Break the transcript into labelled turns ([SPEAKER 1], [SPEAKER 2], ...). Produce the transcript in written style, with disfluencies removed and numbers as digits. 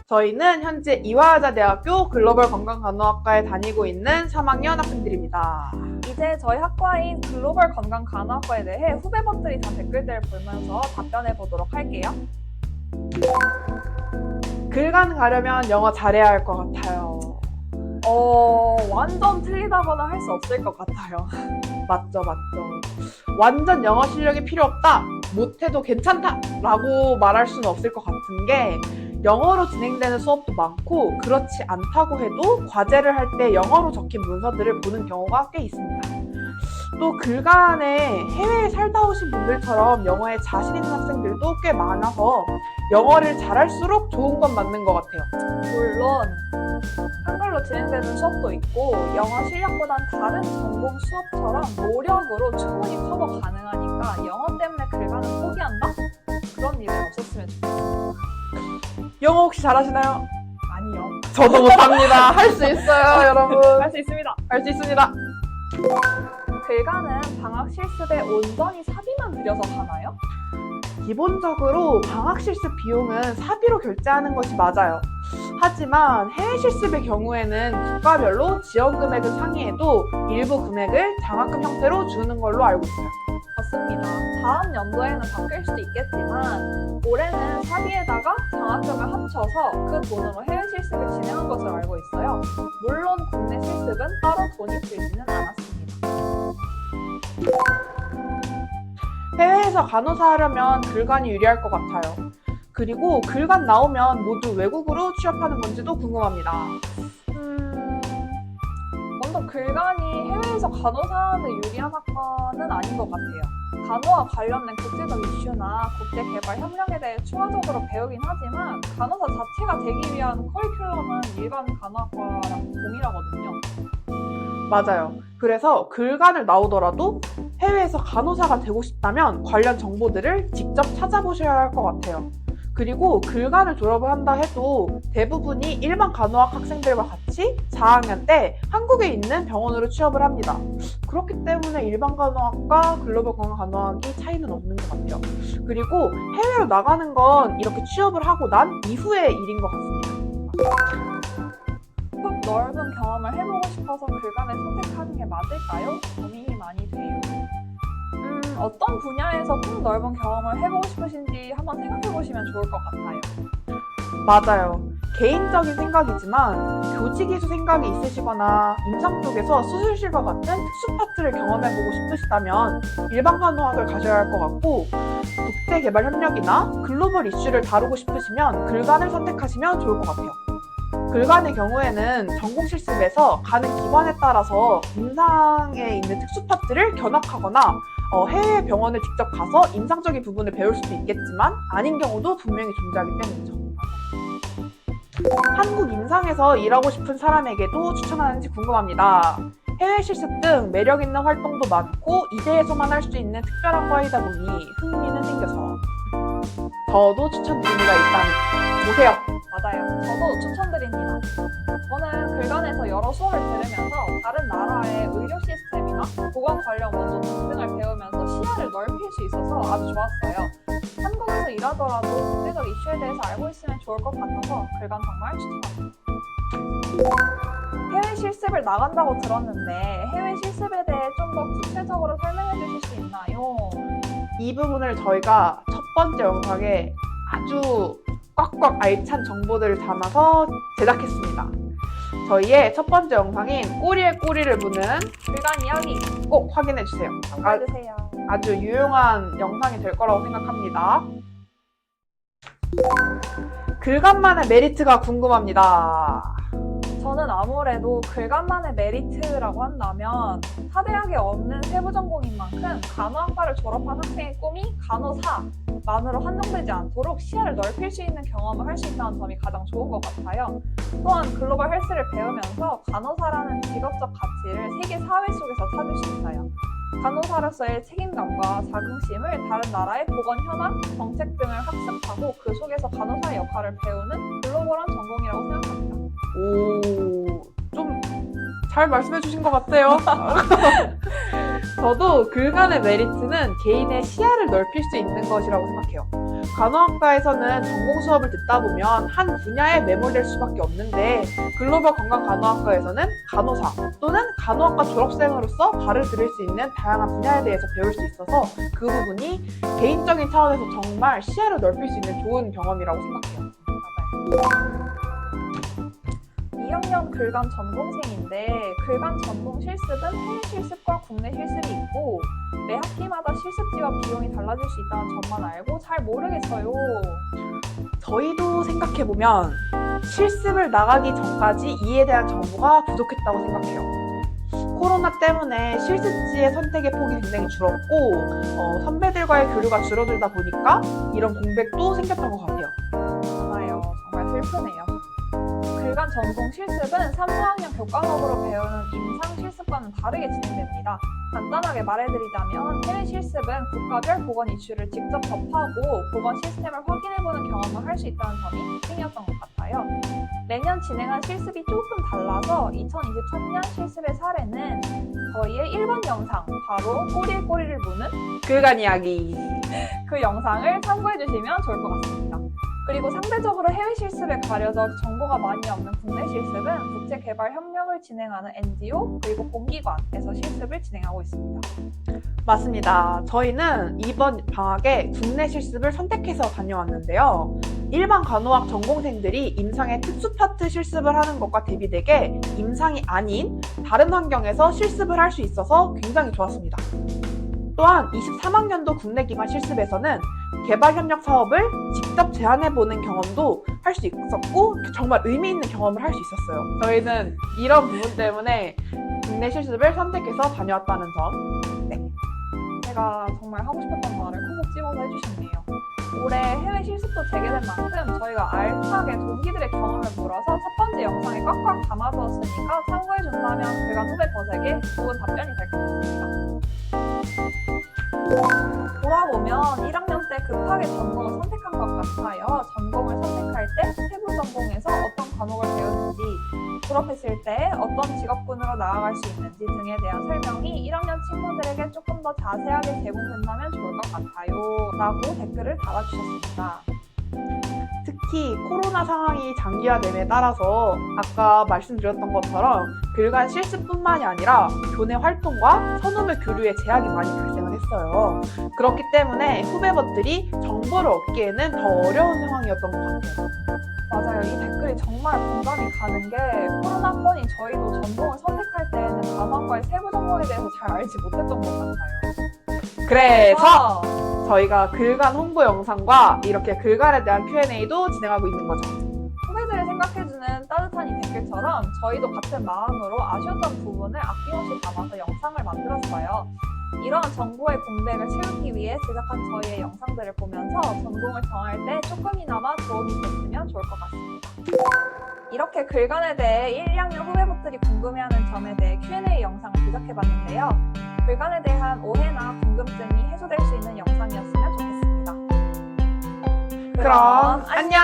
[SPEAKER 1] 저희는 현재 이화여자대학교 글로벌 건강간호학과에 다니고 있는 3학년 학생들입니다.
[SPEAKER 2] 이제 저희 학과인 글로벌 건강간호학과에 대해 후배분들이 단 댓글들을 보면서 답변해 보도록 할게요.
[SPEAKER 1] 글간 가려면 영어 잘해야 할 것 같아요.
[SPEAKER 2] 완전 틀리다거나 할 수 없을 것 같아요.
[SPEAKER 1] 맞죠. 완전 영어 실력이 필요 없다, 못해도 괜찮다 라고 말할 수는 없을 것 같은 게, 영어로 진행되는 수업도 많고 그렇지 않다고 해도 과제를 할 때 영어로 적힌 문서들을 보는 경우가 꽤 있습니다. 또 글간에 해외에 살다 오신 분들처럼 영어에 자신 있는 학생들도 꽤 많아서 영어를 잘할수록 좋은 건 맞는 것 같아요.
[SPEAKER 2] 물론 한글로 진행되는 수업도 있고 영어 실력보단 다른 전공 수업처럼 노력으로 충분히 커버 가능하니까 영어 때문에 글간을 포기한다? 그런 일은 없었으면 좋겠어요.
[SPEAKER 1] 영어 혹시 잘하시나요?
[SPEAKER 2] 아니요.
[SPEAKER 1] 저도 못합니다. 할 수 있어요, 여러분.
[SPEAKER 2] 할 수 있습니다.
[SPEAKER 1] 할 수 있습니다.
[SPEAKER 2] 글간은 방학 실습에 온전히 사비만 들여서 가나요?
[SPEAKER 1] 기본적으로 방학 실습 비용은 사비로 결제하는 것이 맞아요. 하지만 해외 실습의 경우에는 국가별로 지원 금액은 상이해도 일부 금액을 장학금 형태로 주는 걸로 알고 있어요.
[SPEAKER 2] 맞습니다. 다음 연도에는 바뀔 수도 있겠지만 올해는 사비에다가 장학금을 합쳐서 그 돈으로 해외 실습을 진행한 것으로 알고 있어요. 물론 국내 실습은 따로 돈이 들지는 않았습니다.
[SPEAKER 1] 해외에서 간호사 하려면 글간이 유리할 것 같아요. 그리고 글간 나오면 모두 외국으로 취업하는 건지도 궁금합니다.
[SPEAKER 2] 먼저 글간이 해외에서 간호사한테 유리한 학과는 아닌 것 같아요. 간호와 관련된 국제적 이슈나 국제 개발 협력에 대해 추가적으로 배우긴 하지만 간호사 자체가 되기 위한 커리큘럼은 일반 간호학과랑 동일하거든요.
[SPEAKER 1] 맞아요. 그래서 글간을 나오더라도 해외에서 간호사가 되고 싶다면 관련 정보들을 직접 찾아보셔야 할 것 같아요. 그리고 글간을 졸업을 한다 해도 대부분이 일반 간호학 학생들과 같이 4학년 때 한국에 있는 병원으로 취업을 합니다. 그렇기 때문에 일반 간호학과 글로벌 건강간호학이 차이는 없는 것 같아요. 그리고 해외로 나가는 건 이렇게 취업을 하고 난 이후의 일인 것 같습니다.
[SPEAKER 2] 푹 넓은 경험을 해보고 싶어서 글간을 선택하는 게 맞을까요? 고민이 많이 돼요. 어떤 분야에서 푹 넓은 경험을 해보고 싶으신지 한번 생각해보시면 좋을 것 같아요.
[SPEAKER 1] 맞아요. 개인적인 생각이지만 교직이수 생각이 있으시거나 임상 쪽에서 수술실과 같은 특수 파트를 경험해보고 싶으시다면 일반 간호학을 가셔야 할 것 같고, 국제개발 협력이나 글로벌 이슈를 다루고 싶으시면 글간을 선택하시면 좋을 것 같아요. 글간의 경우에는 전공 실습에서 가는 기관에 따라서 임상에 있는 특수 파트를 견학하거나 해외 병원을 직접 가서 임상적인 부분을 배울 수도 있겠지만 아닌 경우도 분명히 존재하기 때문이죠. 한국 임상에서 일하고 싶은 사람에게도 추천하는지 궁금합니다. 해외 실습 등 매력 있는 활동도 많고 이대에서만 할 수 있는 특별한 과이다 보니 흥미는 생겨서 저도 추천드립니다. 일단 오세요.
[SPEAKER 2] 맞아요. 저도 추천드립니다. 저는 글간에서 여러 수업을 들으면서 다른 나라의 의료 시스템이나 보건 관련 원조 등등을 배우면서 시야를 넓힐 수 있어서 아주 좋았어요. 한국에서 일하더라도 국제적 이슈에 대해서 알고 있으면 좋을 것 같아서 글간 정말 추천합니다. 해외 실습을 나간다고 들었는데 해외 실습에 대해 좀 더 구체적으로 설명해 주실 수 있나요?
[SPEAKER 1] 이 부분을 저희가 첫 번째 영상에 아주 꽉꽉 알찬 정보들을 담아서 제작했습니다. 저희의 첫 번째 영상인 꼬리에 꼬리를 무는
[SPEAKER 2] 글간 이야기
[SPEAKER 1] 꼭 확인해주세요.
[SPEAKER 2] 참고해주세요.
[SPEAKER 1] 아주 유용한 영상이 될 거라고 생각합니다. 글간만의 메리트가 궁금합니다.
[SPEAKER 2] 저는 아무래도 글간만의 메리트라고 한다면 타대학에 없는 세부 전공인 만큼 간호학과를 졸업한 학생의 꿈이 간호사만으로 한정되지 않도록 시야를 넓힐 수 있는 경험을 할 수 있다는 점이 가장 좋은 것 같아요. 또한 글로벌 헬스를 배우면서 간호사라는 직업적 가치를 세계 사회 속에서 찾을 수 있어요. 간호사로서의 책임감과 자긍심을 다른 나라의 보건 현황, 정책 등을 학습하고 그 속에서 간호사의 역할을 배우는 글로벌한 전공이라고 생각합니다.
[SPEAKER 1] 좀 잘 말씀해 주신 것 같아요. 저도 글간의 메리트는 개인의 시야를 넓힐 수 있는 것이라고 생각해요. 간호학과에서는 전공 수업을 듣다 보면 한 분야에 매몰될 수밖에 없는데 글로벌 건강간호학과에서는 간호사 또는 간호학과 졸업생으로서 발을 들일 수 있는 다양한 분야에 대해서 배울 수 있어서 그 부분이 개인적인 차원에서 정말 시야를 넓힐 수 있는 좋은 경험이라고 생각해요.
[SPEAKER 2] 맞아요. 2학년 글간 전공생인데 글간 전공 실습은 해외 실습과 국내 실습이 있고 매 학기마다 실습지와 비용이 달라질 수 있다는 점만 알고 잘 모르겠어요.
[SPEAKER 1] 저희도 생각해보면 실습을 나가기 전까지 이에 대한 정보가 부족했다고 생각해요. 코로나 때문에 실습지의 선택의 폭이 굉장히 줄었고 선배들과의 교류가 줄어들다 보니까 이런 공백도 생겼던 것 같아요.
[SPEAKER 2] 맞아요. 정말 슬프네요. 글간 전공 실습은 3, 4학년 교과목으로 배우는 임상 실습과는 다르게 진행됩니다. 간단하게 말해드리자면 해외 실습은 국가별 보건 이슈를 직접 접하고 보건 시스템을 확인해보는 경험을 할 수 있다는 점이 특징이었던 것 같아요. 매년 진행한 실습이 조금 달라서 2023년 실습의 사례는 저희의 1번 영상, 바로 꼬리에 꼬리를 무는
[SPEAKER 1] 글간 이야기.
[SPEAKER 2] 그 영상을 참고해주시면 좋을 것 같습니다. 그리고 상대적으로 해외 실습에 가려져 정보가 많이 없는 국내 실습은 국제개발협력을 진행하는 NGO 그리고 공기관에서 실습을 진행하고 있습니다.
[SPEAKER 1] 맞습니다. 저희는 이번 방학에 국내 실습을 선택해서 다녀왔는데요. 일반 간호학 전공생들이 임상의 특수 파트 실습을 하는 것과 대비되게 임상이 아닌 다른 환경에서 실습을 할 수 있어서 굉장히 좋았습니다. 또한 23학년도 국내 기관 실습에서는 개발협력 사업을 직접 제안해보는 경험도 할 수 있었고 정말 의미 있는 경험을 할 수 있었어요. 저희는 이런 부분 때문에 국내 실습을 선택해서 다녀왔다는 점. 네.
[SPEAKER 2] 제가 정말 하고 싶었던 말을 콕콕 집어서 해주셨네요. 올해 해외 실습도 재개된 만큼 저희가 알차게 동기들의 경험을 물어서 첫 번째 영상에 꽉꽉 담아두었으니까 참고해준다면 글간 후배 버색에 좋은 답변이 될 것 같습니다. 돌아보면 1학년 때 급하게 전공을 선택한 것 같아요. 전공을 선택할 때 세부 전공에서 어떤 과목을 배우는지, 졸업했을 때 어떤 직업군으로 나아갈 수 있는지 등에 대한 설명이 1학년 친구들에게 조금 더 자세하게 제공된다면 좋을 것 같아요. 라고 댓글을 달아주셨습니다.
[SPEAKER 1] 특히 코로나 상황이 장기화됨에 따라서 아까 말씀드렸던 것처럼 글간 실습뿐만이 아니라 교내 활동과 선후배 교류에 제약이 많이 발생을 했어요. 그렇기 때문에 후배들이 정보를 얻기에는 더 어려운 상황이었던 것 같아요.
[SPEAKER 2] 맞아요. 이 댓글이 정말 공감이 가는 게 코로나권인 저희도 전공을 선택할 때에는 간호학과의 세부 전공에 대해서 잘 알지 못했던 것 같아요.
[SPEAKER 1] 그래서 저희가 글간 홍보 영상과 이렇게 글간에 대한 Q&A도 진행하고 있는 거죠.
[SPEAKER 2] 후배들을 생각해주는 따뜻한 이 댓글처럼 저희도 같은 마음으로 아쉬웠던 부분을 아낌없이 담아서 영상을 만들었어요. 이러한 정보의 공백을 채우기 위해 제작한 저희의 영상들을 보면서 전공을 정할 때 조금이나마 도움이 됐으면 좋을 것 같습니다. 이렇게 글간에 대해 1, 2학년 후배분들이 궁금해하는 점에 대해 Q&A 영상을 제작해봤는데요. 글간에 대한 오해나 궁금증이 해소될 수 있는 영상이었으면 좋겠습니다.
[SPEAKER 1] 그럼 안녕!